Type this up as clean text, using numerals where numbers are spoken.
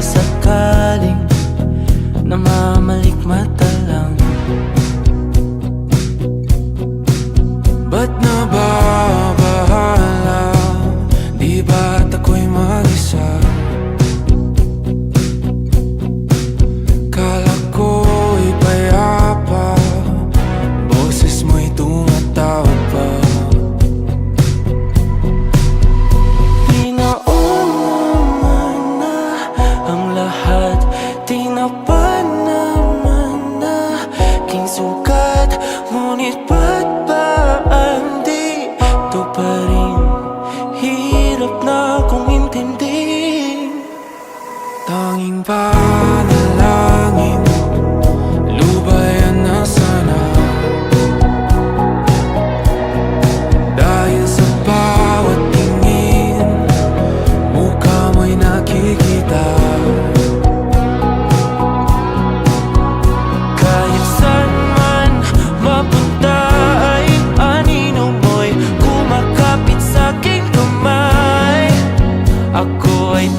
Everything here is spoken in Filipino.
sakaling namamalikmata lang. Ba't nababahala? Di ba't ako'y mag-isa? Kala ko'y payapa, boses mo'y tumatawag pa. Di naman na ang lahat, di na pa naman na king sukat. Ngunit ba't ba di to pa rin? Hirap na kong intindihin. Tanging panalangin, lubayan na sana. Dahil sa bawat tingin, mukha mo'y nakikita. Kahit saan man mapunta ay anino mo'y kumakapit sa'king kamay. Ako ay